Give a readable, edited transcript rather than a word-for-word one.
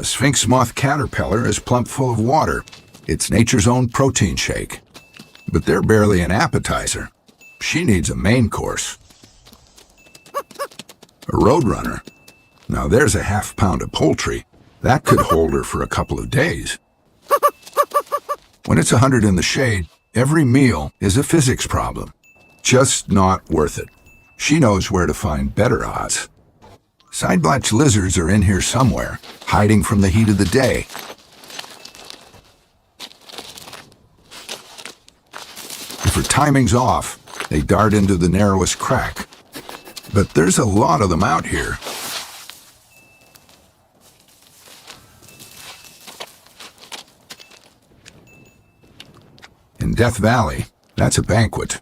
A sphinx moth caterpillar is plump full of water. It's nature's own protein shake. But they're barely an appetizer. She needs a main course. A roadrunner. Now there's a half pound of poultry. That could hold her for a couple of days. When it's 100 in the shade, every meal is a physics problem. Just not worth it. She knows where to find better odds. Side-blotch lizards are in here somewhere, hiding from the heat of the day. If her timing's off, they dart into the narrowest crack. But there's a lot of them out here. In Death Valley, that's a banquet.